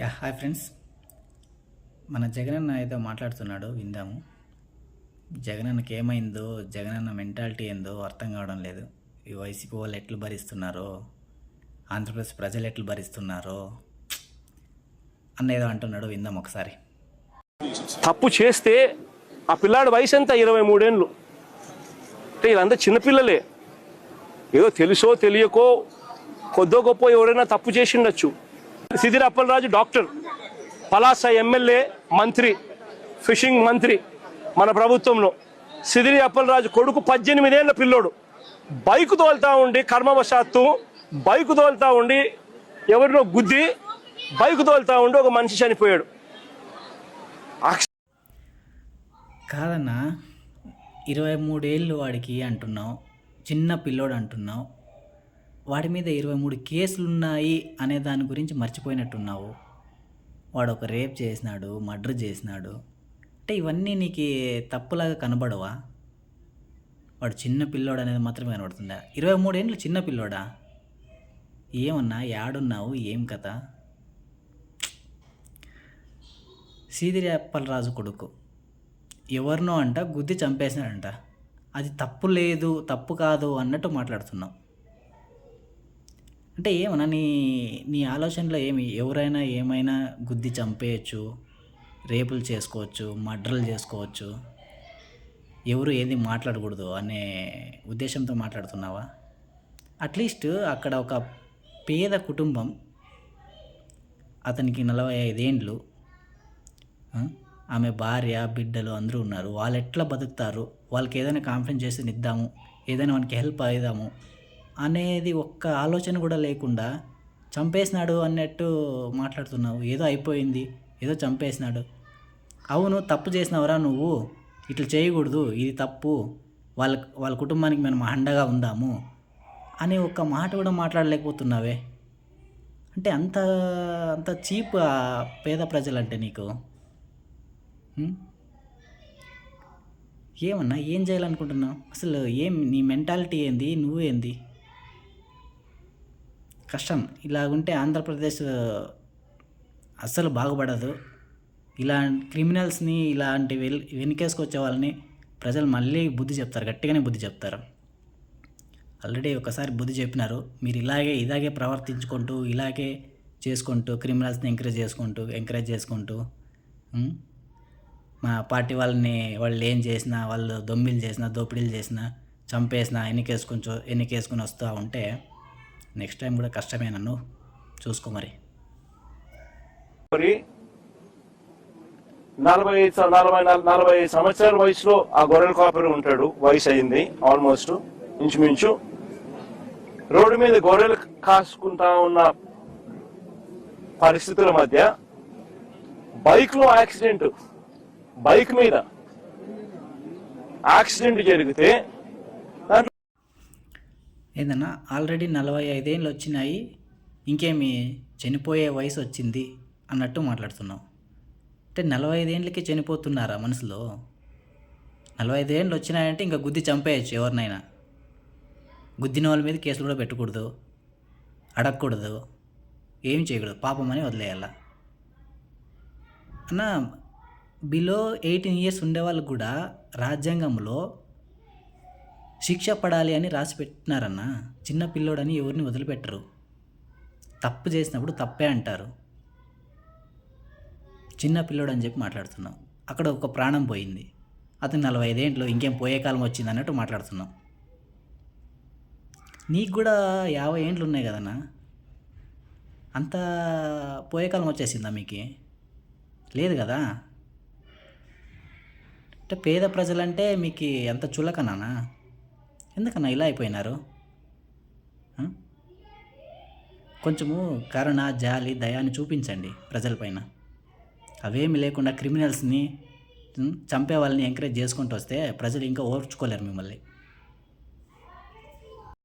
Hi friends. మన జగనన్న ఏదో మాట్లాడుతున్నాడు, విందాము. జగనన్నకి ఏమైందో, జగనన్న మెంటాలిటీ ఏందో అర్థం కావడం లేదు. ఈ వైసీపీ వాళ్ళు ఎట్లు భరిస్తున్నారో, ఆంధ్రప్రదేశ్ ప్రజలు ఎట్లు భరిస్తున్నారో అన్న ఏదో అంటున్నాడు, విందాం ఒకసారి. తప్పు చేస్తే ఆ పిల్లాడి వయసు ఎంత? 23 ఏళ్ళు. అంటే వీళ్ళంతా చిన్నపిల్లలే. ఏదో తెలుసో తెలియకో కొద్దో గొప్ప ఎవరైనా తప్పు చేసి ఉండొచ్చు. సిదిరి అప్పలరాజు డాక్టర్, పలాస ఎమ్మెల్యే, మంత్రి, ఫిషింగ్ మంత్రి మన ప్రభుత్వంలో. సిదిరి అప్పలరాజు కొడుకు 18 ఏళ్ళ పిల్లోడు బైకు తోలుతా ఉండి, కర్మవశాత్తు బైకు తోలుతా ఉండి ఎవరినో గుద్ది బైకు తోలుతా ఉండి ఒక మనిషి చనిపోయాడు. కాదన్నా, 23 ఏళ్ళు వాడికి అంటున్నావు, చిన్న పిల్లోడు అంటున్నావు. వాడి మీద 23 కేసులు ఉన్నాయి అనే దాని గురించి మర్చిపోయినట్టున్నావు. వాడు ఒక రేప్ చేసినాడు, మర్డర్ చేసినాడు అంటే ఇవన్నీ నీకు తప్పులాగా కనబడవా? వాడు చిన్న పిల్లోడు అనేది మాత్రమే కనబడుతుందా? 23 ఏళ్ళు చిన్న పిల్లోడా? ఏమన్నా, యాడున్నావు, ఏం కథ? సీదిరి అప్పలరాజు కొడుకు ఎవరినో అంట గుద్ది చంపేసినాడంట. అది తప్పు లేదు, తప్పు కాదు అన్నట్టు మాట్లాడుతున్నావు. అంటే ఏమన్నా నీ నీ ఆలోచనలో ఏమి? ఎవరైనా ఏమైనా గుద్ది చంపేయచ్చు, రేపులు చేసుకోవచ్చు, మర్డర్లు చేసుకోవచ్చు, ఎవరు ఏది మాట్లాడకూడదు అనే ఉద్దేశంతో మాట్లాడుతున్నావా? అట్లీస్ట్ అక్కడ ఒక పేద కుటుంబం, అతనికి 45 ఏండ్లు, ఆమె భార్య, బిడ్డలు అందరూ ఉన్నారు. వాళ్ళు ఎట్లా బతుకుతారు? వాళ్ళకి ఏదైనా కాన్ఫరెన్స్ చేసి ఇద్దాము, ఏదైనా మనకి హెల్ప్ అవుదాము అనేది ఒక్క ఆలోచన కూడా లేకుండా చంపేసినాడు అన్నట్టు మాట్లాడుతున్నావు. ఏదో అయిపోయింది, ఏదో చంపేసినాడు. అవును, తప్పు చేసినవరా నువ్వు, ఇట్లా చేయకూడదు, ఇది తప్పు, వాళ్ళ కుటుంబానికి మనం అండగా ఉందాము అని ఒక్క మాట కూడా మాట్లాడలేకపోతున్నావే. అంటే అంత అంత చీప్ పేద ప్రజలంటే నీకు. ఏమన్నా, ఏం చేయాలనుకుంటున్నావు? అసలు ఏం నీ మెంటాలిటీ ఏంది? నువ్వేంది? కష్టం. ఇలాగుంటే ఆంధ్రప్రదేశ్ అస్సలు బాగుపడదు. ఇలా క్రిమినల్స్ని, ఇలాంటి వెనుకేసుకొచ్చే వాళ్ళని ప్రజలు మళ్ళీ బుద్ధి చెప్తారు, గట్టిగానే బుద్ధి చెప్తారు. ఆల్రెడీ ఒకసారి బుద్ధి చెప్పినారు. మీరు ఇలాగే ప్రవర్తించుకుంటూ, ఇలాగే చేసుకుంటూ, క్రిమినల్స్ని ఎంకరేజ్ చేసుకుంటూ మా పార్టీ వాళ్ళు ఏం చేసినా, వాళ్ళు దొమ్మిలు చేసినా, దోపిడీలు చేసినా, చంపేసినా ఎన్నికేసుకొని వస్తూ ఉంటే నెక్స్ట్ టైం కూడా కష్టమే. నన్ను చూసుకో మరి. 40 సంవత్సరాల వయసులో ఆ గొర్రెల కాపరి ఉంటాడు. వయసు అయింది ఆల్మోస్ట్, ఇంచుమించు. రోడ్డు మీద గొర్రెలు కాసుకుంటా ఉన్న పరిస్థితుల మధ్య బైక్లో యాక్సిడెంట్, బైక్ మీద యాక్సిడెంట్ జరిగితే ఏదన్నా ఆల్రెడీ 45 ఏళ్ళు వచ్చినాయి, ఇంకేమి చనిపోయే వయసు వచ్చింది అన్నట్టు మాట్లాడుతున్నావు. అంటే 45 ఏళ్ళకి చనిపోతున్నారా మనుషులు? 45 ఏళ్ళు వచ్చినాయంటే ఇంకా గుద్ది చంపేయచ్చు ఎవరినైనా. గుద్దిన వాళ్ళ మీద కేసులు కూడా పెట్టకూడదు, అడగకూడదు, ఏం చేయకూడదు, పాపం అని వదిలేయాల. అన్న, బిలో 18 ఇయర్స్ ఉండే వాళ్ళకు కూడా రాజ్యాంగంలో శిక్ష పడాలి అని రాసి పెట్టినారన్న. చిన్న పిల్లోడని ఎవరిని వదిలిపెట్టరు. తప్పు చేసినప్పుడు తప్పే అంటారు. చిన్న పిల్లోడు అని చెప్పి మాట్లాడుతున్నాం. అక్కడ ఒక ప్రాణం పోయింది, అతను 45 ఏంట్లో, ఇంకేం పోయే కాలం వచ్చింది అన్నట్టు మాట్లాడుతున్నాం. నీకు కూడా 50 ఏండ్లు ఉన్నాయి కదన్నా, అంత పోయే కాలం వచ్చేసిందా మీకు? లేదు కదా. అంటే పేద ప్రజలంటే మీకు ఎంత చులకనా? ఎందుకన్నా ఇలా అయిపోయినారు? కొంచెము కరుణ, జాలి, దయాన్ని చూపించండి ప్రజలపైన. అవేమి లేకుండా క్రిమినల్స్ని చంపే వాళ్ళని ఎంకరేజ్ చేసుకుంటూ వస్తే ప్రజలు ఇంకా ఓర్చుకోలేరు మిమ్మల్ని.